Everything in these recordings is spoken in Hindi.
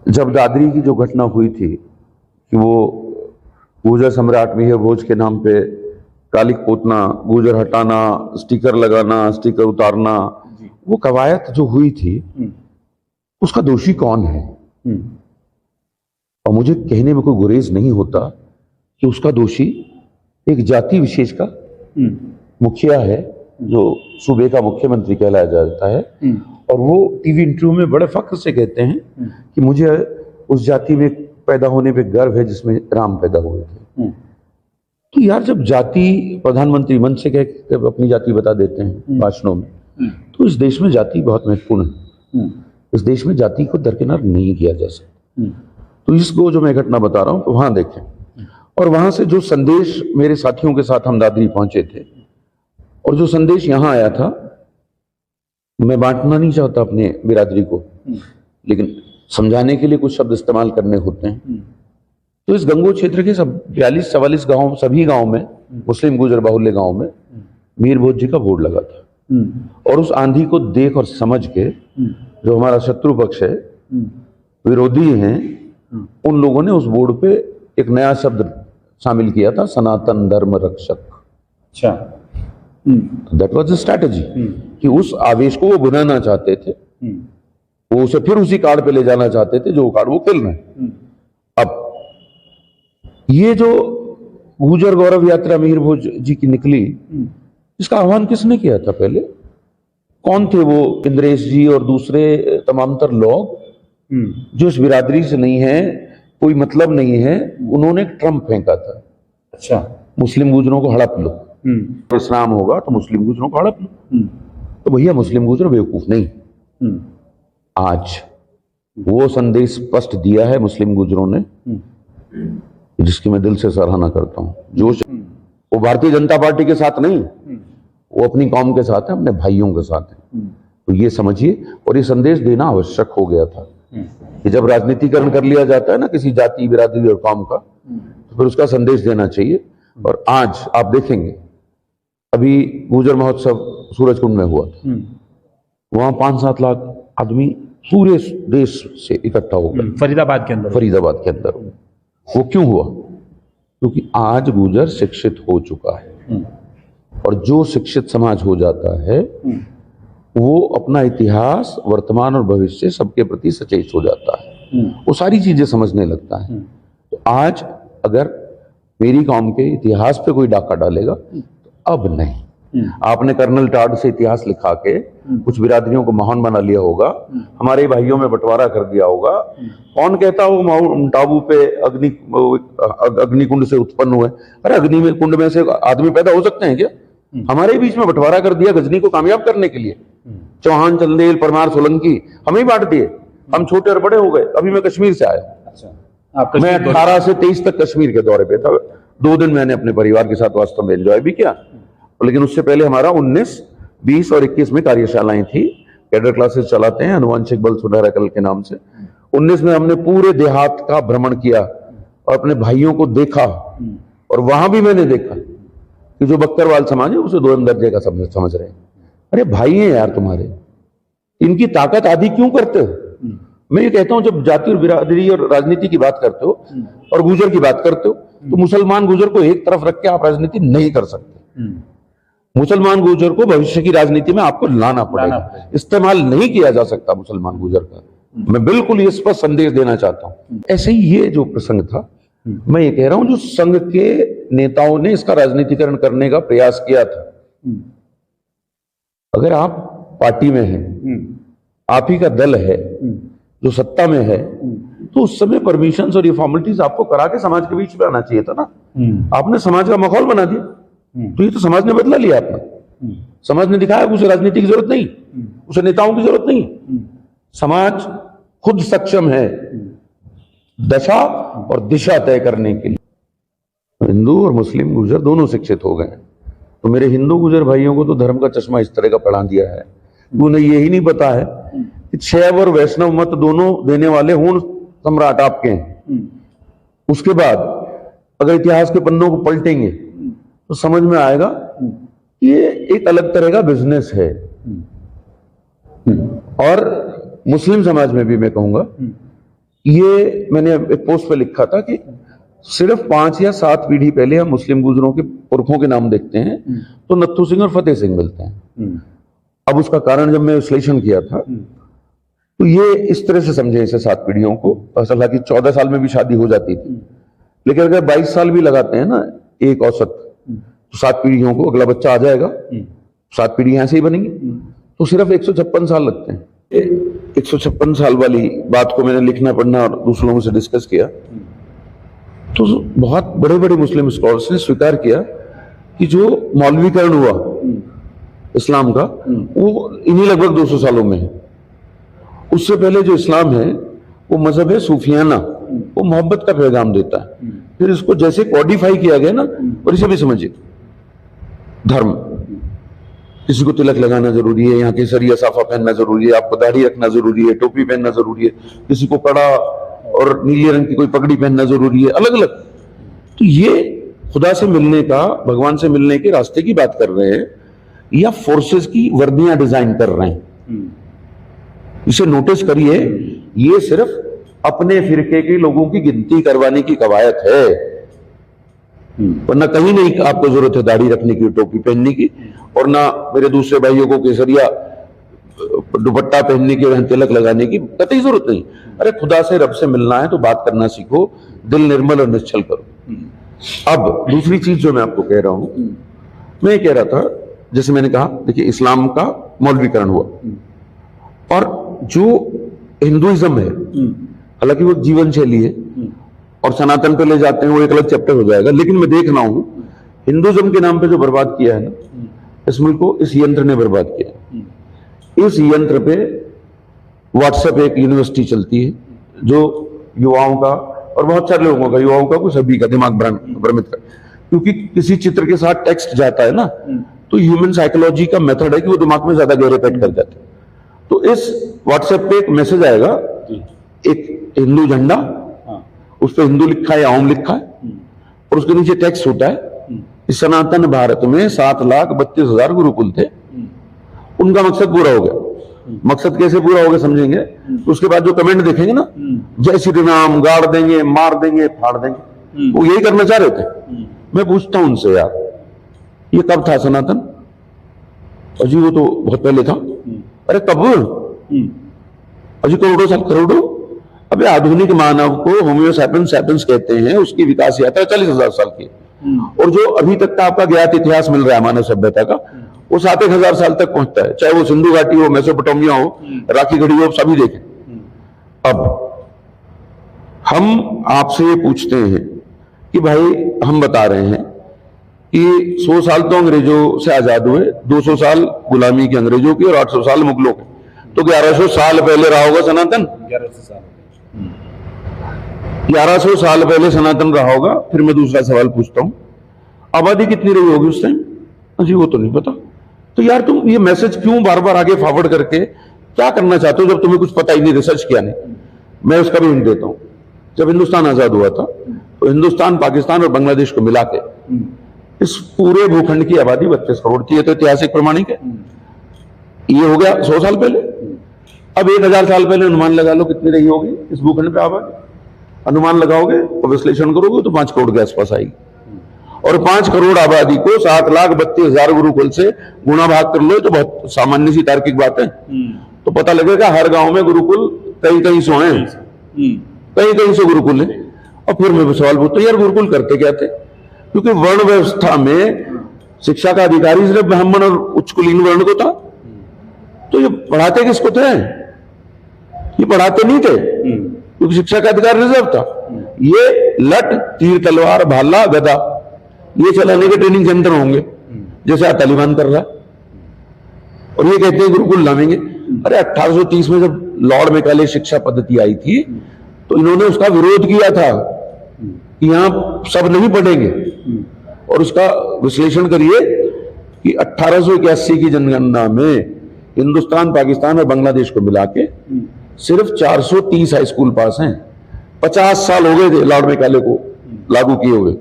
जब दादरी की जो घटना हुई थी कि वो गुर्जर सम्राट मिहिर भोज के नाम पे कालिक पोतना, गुर्जर हटाना, स्टिकर लगाना, स्टिकर उतारना, वो कवायद जो हुई थी उसका दोषी कौन है? और मुझे कहने में कोई गुरेज नहीं होता कि उसका दोषी एक जाति विशेष का मुखिया है जो सूबे का मुख्यमंत्री कहलाया जाता है, और वो टीवी इंटरव्यू में बड़े फख्र से कहते हैं कि मुझे उस जाति में पैदा होने पे गर्व है जिसमें राम पैदा हुए थे। तो यार, जब जाति प्रधानमंत्री मन से कह के अपनी जाति बता देते हैं भाषणों में, तो इस देश में जाति बहुत महत्वपूर्ण है। इस देश में जाति को दरकिनार नहीं किया जा सकता। तो इसको जो मैं घटना बता रहा हूं, तो वहां देखें, और वहां से जो संदेश मेरे साथियों के साथ हम दादरी पहुंचे थे, और जो संदेश यहां आया था, मैं बांटना नहीं चाहता अपने बिरादरी को, लेकिन समझाने के लिए कुछ शब्द इस्तेमाल करने होते हैं। तो इस गंगोह क्षेत्र के सब 42-44 गांव, सभी गांव में, मुस्लिम गुर्जर बाहुल्य गांव में मिहिर भोज जी का बोर्ड लगा था। और उस आंधी को देख और समझ के जो हमारा शत्रु पक्ष है, विरोधी हैं, उन लोगों ने उस बोर्ड पे एक नया शब्द शामिल किया था, सनातन धर्म रक्षक। अच्छा, दैट वाज द स्ट्रैटेजी कि उस आवेश को वो बुझाना चाहते थे, वो उसे फिर उसी कार्ड पे ले जाना चाहते थे जो कार्ड वो खेल रहे हैं। अब ये जो गुर्जर गौरव यात्रा मिहिर भोज जी की निकली, इसका आह्वान किसने किया था? पहले कौन थे वो? इंद्रेश जी और दूसरे तमामतर लोग जो इस बिरादरी से नहीं है, कोई मतलब नहीं है, उन्होंने एक ट्रम्प फेंका था। अच्छा, मुस्लिम गुर्जरों को हड़प लो, इस्लाम होगा तो मुस्लिम गुर्जरों को हड़प लो। तो भैया, मुस्लिम गुर्जर बेवकूफ नहीं। आज वो संदेश स्पष्ट दिया है मुस्लिम गुर्जरों ने, जिसकी मैं दिल से सराहना करता हूं। जो वो भारतीय जनता पार्टी के साथ नहीं, वो अपनी कौम के साथ है, अपने भाइयों के साथ है। तो ये समझिए, और ये संदेश देना आवश्यक हो गया था कि जब राजनीतिकरण कर लिया जाता है ना किसी जाति, बिरादरी और कौम का, तो फिर उसका संदेश देना चाहिए। और आज आप देखेंगे, अभी गुर्जर महोत्सव सूरजकुंड में हुआ था, वहां 5-7 लाख आदमी पूरे देश से इकट्ठा हो गए। फरीदाबाद के अंदर वो क्यों हुआ? क्योंकि आज गुर्जर शिक्षित हो चुका है, और जो शिक्षित समाज हो जाता है वो अपना इतिहास, वर्तमान और भविष्य सबके प्रति सचेत हो जाता है, वो सारी चीजें समझने लगता है। तो आज अगर मेरी कौम के इतिहास पे कोई डाका डालेगा तो अब नहीं। आपने कर्नल टाड से इतिहास लिखा के कुछ बिरादरियों को महान बना लिया होगा, हमारे भाइयों में बंटवारा कर दिया होगा। कौन कहता हो माउंट आबू पे अग्निकुंड से उत्पन्न हुए? अरे अग्नि में कुंड में से आदमी पैदा हो सकते हैं क्या? हमारे बीच में बंटवारा कर दिया गजनी को कामयाब करने के लिए। चौहान, चंदेल, परमार, सोलंकी हमें ही बांट दिए। हम छोटे और बड़े हो गए। अभी मैं कश्मीर से आया। अच्छा, मैं 18 से 23 तक कश्मीर के दौरे पे था। 2 दिन मैंने अपने परिवार के साथ वास्तव में एंजॉय भी किया, लेकिन उससे पहले हमारा 19, 20 और 21 में कार्यशालाएं थी। कैडर क्लासेस चलाते हैं अनुवांशिक बल सुनहरा कल के नाम से। 19 में हमने पूरे देहात का भ्रमण किया और अपने भाइयों को देखा, और वहां भी मैंने देखा कि जो बक्करवाल समाज है उसे 2 दर्जे का समझ रहे हैं। अरे भाई हैं यार तुम्हारे, इनकी ताकत आधी क्यों करते हो? मैं ये कहता हूं, जब जाति और बिरादरी और राजनीति की बात करते हो और गुर्जर की बात करते हो, तो मुसलमान गुर्जर को एक तरफ रख के आप राजनीति नहीं कर सकते। मुसलमान गुर्जर को भविष्य की राजनीति में आपको लाना पड़ेगा। इस्तेमाल नहीं किया जा सकता मुसलमान गुर्जर का। मैं बिल्कुल ये स्पष्ट संदेश देना चाहता हूं। ऐसे ही ये जो प्रसंग था, मैं ये कह रहा हूं, जो संघ के नेताओं ने इसका राजनीतिकरण करने का प्रयास किया था। अगर आप पार्टी में हैं, आप ही का दल है जो सत्ता में है, तो उस समय परमिशंस और ये फॉर्मेलिटीज आपको करा के समाज के बीच में आना चाहिए था ना। आपने समाज का माहौल बना दिया, तो ये तो समाज ने बदला लिया अपना। समाज ने दिखाया उसे राजनीति की जरूरत नहीं, उसे नेताओं की जरूरत नहीं। समाज खुद सक्षम है दशा और दिशा तय करने के लिए। हिंदू और मुस्लिम गुर्जर दोनों शिक्षित हो गए। तो मेरे हिंदू गुर्जर भाइयों को तो धर्म का चश्मा इस तरह का पढ़ा दिया है, उन्हें यही नहीं पता है कि शैव और वैष्णव मत दोनों देने वाले हूण सम्राट आपके हैं। उसके बाद अगर इतिहास के पन्नों को पलटेंगे तो समझ में आएगा कि ये एक अलग तरह का बिजनेस है। और मुस्लिम समाज में भी मैं कहूंगा ये मैंने एक पोस्ट पे लिखा था कि सिर्फ 5 या 7 पीढ़ी पहले हम मुस्लिम गुजरों के पुरखों के नाम देखते हैं तो नत्थू सिंह और फतेह सिंह मिलते हैं। अब उसका कारण जब मैं विश्लेषण किया था तो ये इस तरह से समझे इसे 7 पीढ़ियों को। हालांकि 14 साल में भी शादी हो जाती थी, लेकिन अगर 22 साल भी लगाते हैं ना एक औसत, तो 7 पीढ़ियों को अगला बच्चा आ जाएगा, 7 पीढ़ियां ऐसे ही बनेंगी, तो सिर्फ 156 साल लगते हैं। 156 साल वाली बात को मैंने लिखना पढ़ना और दूसरों से डिस्कस किया तो बहुत बड़े बड़े मुस्लिम स्कॉलर्स ने स्वीकार किया कि जो मौलवीकरण हुआ इस्लाम का वो इन्हीं लगभग 200 सालों में है। उससे पहले जो इस्लाम है वो मजहब है सूफियाना, वो मोहब्बत का पैगाम देता है। फिर इसको जैसे कॉडिफाई किया गया ना, और इसे भी समझिए, धर्म, किसी को तिलक लगाना जरूरी है, यहाँ केसरिया साफा पहनना जरूरी है, आपको दाढ़ी रखना जरूरी है, टोपी पहनना जरूरी है, किसी को कड़ा और नीले रंग की कोई पगड़ी पहनना जरूरी है, अलग अलग। तो ये खुदा से मिलने का, भगवान से मिलने के रास्ते की बात कर रहे हैं या फोर्सेस की वर्दियां डिजाइन कर रहे हैं? इसे नोटिस करिए, ये सिर्फ अपने फिरके के लोगों की गिनती करवाने की कवायद है, वरना कहीं नहीं आपको जरूरत है दाढ़ी रखने की, टोपी पहनने की, और ना मेरे दूसरे भाइयों को केसरिया दुपट्टा पहनने की, तिलक लगाने की कतई जरूरत नहीं। अरे खुदा से, रब से मिलना है तो बात करना सीखो, दिल निर्मल और निश्चल करो। अब दूसरी चीज जो मैं आपको कह रहा हूं, मैं ये कह रहा था, जैसे मैंने कहा, देखिए इस्लाम का मौलवीकरण हुआ, और जो हिंदुइज्म है, हालांकि वो जीवन शैली है और सनातन पे ले जाते हैं, वो एक अलग चैप्टर हो जाएगा, लेकिन मैं देख रहा हूं हिंदुइज्म के नाम पे जो बर्बाद किया है ना इस मुल्क को, इस यंत्र ने बर्बाद किया है। इस यंत्र पे व्हाट्सएप एक यूनिवर्सिटी चलती है जो युवाओं का और बहुत सारे लोगों का, युवाओं का, कुछ सभी का दिमाग भ्रमित कर, क्योंकि किसी चित्र के साथ टेक्स्ट जाता है ना, तो ह्यूमन साइकोलॉजी का मेथड है कि वो दिमाग में ज्यादा गहरे पैट कर जाते हैं। तो इस व्हाट्सएप पे एक मैसेज आएगा, एक हिंदू झंडा, उस पर हिंदू लिखा है या ओम लिखा है, और उसके नीचे टेक्स्ट होता है, इस सनातन भारत में 7,32,000 गुरुकुल थे, उनका मकसद पूरा हो गया। मकसद कैसे पूरा हो गया समझेंगे तो उसके बाद जो कमेंट देखेंगे ना, जय श्री राम, गाड़ देंगे, मार देंगे, फाड़ देंगे, वो यही करना चाह रहे थे। मैं पूछता हूं उनसे, यार ये कब था सनातन? अजी वो तो बहुत पहले था। अरे कब? अजी करोड़ों साल, करोड़ों। अबे आधुनिक मानव को होमियो सैपियंस कहते हैं, उसकी विकास यात्रा 40,000 साल की, और जो अभी तक का आपका ज्ञात इतिहास मिल रहा है मानव सभ्यता का, वो 7,000 साल तक पहुंचता है, चाहे वो सिंधु घाटी हो, मेसोपोटामिया हो, राखी गढ़ी हो, सभी देखें। अब हम आपसे ये पूछते हैं कि भाई, हम बता रहे हैं कि 100 साल तो अंग्रेजों से आजाद हुए, 200 साल गुलामी की अंग्रेजों की, और 800 साल मुगलों के, तो 1100 साल पहले रहा होगा सनातन। 1100 साल पहले सनातन रहा होगा। फिर मैं दूसरा सवाल पूछता हूं, आबादी कितनी रही होगी उस टाइम? जी वो तो नहीं पता। तो यार तुम ये मैसेज क्यों बार बार आगे फॉरवर्ड करके क्या करना चाहते हो जब तुम्हें कुछ पता ही नहीं, रिसर्च किया नहीं? मैं उसका भी हिंट देता हूं। जब हिंदुस्तान आजाद हुआ था तो हिंदुस्तान, पाकिस्तान और बांग्लादेश को मिला के इस पूरे भूखंड की आबादी 32 करोड़ थी। ये तो ऐतिहासिक प्रमाणिक है। ये हो गया 100 साल पहले। अब 1000 साल पहले अनुमान लगा लो कितनी रही होगी इस भूखंड पे आबादी। अनुमान लगाओगे और विश्लेषण करोगे तो 5 करोड़ के आसपास आएगी। और 5 करोड़ आबादी को 7,32,000 गुरुकुल से गुणा भाग कर लो तो बहुत सामान्य सी तार्किक बात है। तो पता लगेगा हर गांव में गुरुकुल कहीं सौ हैं, कहीं से गुरुकुल है। और फिर मैं सवाल पूछता हूं, यार गुरुकुल करते क्या थे? क्योंकि वर्ण व्यवस्था में शिक्षा का अधिकारी सिर्फ ब्राह्मण और उच्च कुलीन वर्ण को था। तो ये पढ़ाते किसको थे? ये पढ़ाते नहीं थे क्योंकि शिक्षा का अधिकार रिजर्व था। ये लठ, तीर, तलवार, भाला, गदा ये चलाने के ट्रेनिंग सेंटर होंगे जैसे तालिबान कर रहा है। और ये कहते हैं गुरुकुल लावेंगे। अरे 1830 में जब लॉर्ड मैकाले शिक्षा पद्धति आई थी तो इन्होंने उसका विरोध किया था कि यहां सब नहीं पढ़ेंगे। और उसका विश्लेषण करिए कि 1881 की जनगणना में हिंदुस्तान, पाकिस्तान और बांग्लादेश को मिला के सिर्फ 430 हाई स्कूल पास हैं। 50 साल हो गए थे लॉर्ड मैकाले को लागू किए हुए।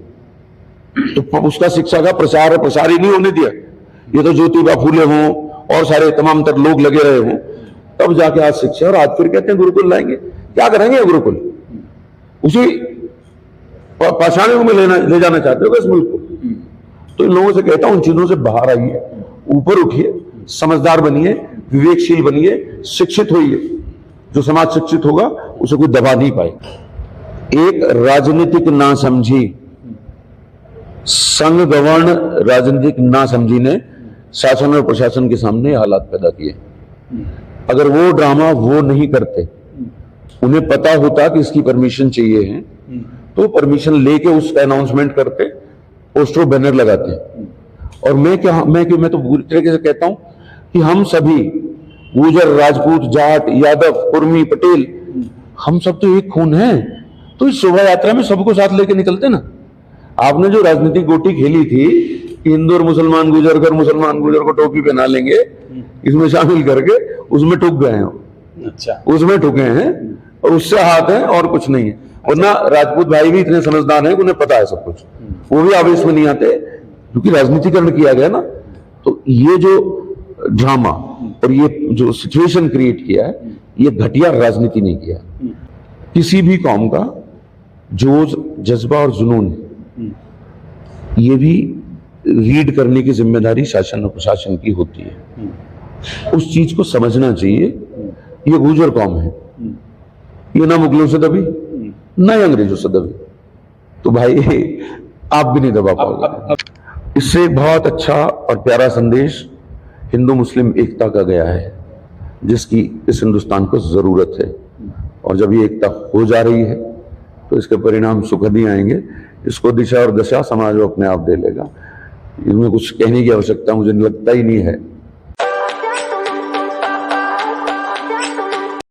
तो उसका शिक्षा का प्रसार ही नहीं होने दिया। ये तो ज्योतिबा फूले हों और सारे तमाम तर लोग लगे रहे हों तब जाके आज शिक्षा। और आज फिर कहते हैं गुरुकुल लाएंगे। क्या करेंगे गुरुकुल? उसे पाषाण युग में ले जाना चाहते हो इस मुल्क को। तो इन लोगों से कहता हूं उन चीजों से बाहर आइए, ऊपर उठिए, समझदार बनिए, विवेकशील बनिए, शिक्षित होइए। जो समाज शिक्षित होगा उसे कोई दबा नहीं पाएगा। एक राजनीतिक नासमझी, संघ गवर्न राजनीतिक नासमझी ने शासन और प्रशासन के सामने हालात पैदा किए। अगर वो ड्रामा वो नहीं करते, उन्हें पता होता कि इसकी परमिशन चाहिए है, तो परमिशन लेके उसका अनाउंसमेंट करते, पोस्टर बैनर लगाते। और मैं तो पूरी तरीके से कहता हूं कि हम सभी गुर्जर, राजपूत, जाट, यादव, कुर्मी, पटेल, हम सब तो एक खून हैं। तो इस शोभा यात्रा में सबको साथ लेके निकलते ना। आपने जो राजनीतिक गोटी खेली थी कि हिंदू और मुसलमान गुजर कर मुसलमान गुजर को टोपी पहना लेंगे, इसमें शामिल करके उसमें ठुक गए हैं। अच्छा, उसमें ठुके हैं और उससे हाथ है और कुछ नहीं है। वरना राजपूत भाई भी इतने समझदार हैं कि उन्हें पता है सब कुछ, वो भी आवेश में नहीं आते, क्योंकि राजनीतिकरण किया गया ना। तो ये जो ड्रामा और ये जो सिचुएशन क्रिएट किया है, ये घटिया राजनीति नहीं किया। किसी भी कौम का जोश, जज्बा और जुनून, ये भी रीड करने की जिम्मेदारी शासन और प्रशासन की होती है। उस चीज को समझना चाहिए। ये गुर्जर कौम है, ये ना मुगलों से दबी ना ही अंग्रेजों से दबी, तो भाई आप भी नहीं दबा पाओगे। इससे एक बहुत अच्छा और प्यारा संदेश हिंदू मुस्लिम एकता का गया है, जिसकी इस हिंदुस्तान को जरूरत है। और जब ये एकता हो जा रही है तो इसके परिणाम सुखद ही आएंगे। इसको दिशा और दशा समाज अपने आप दे लेगा। इसमें कुछ कहने की आवश्यकता मुझे लगता ही नहीं है।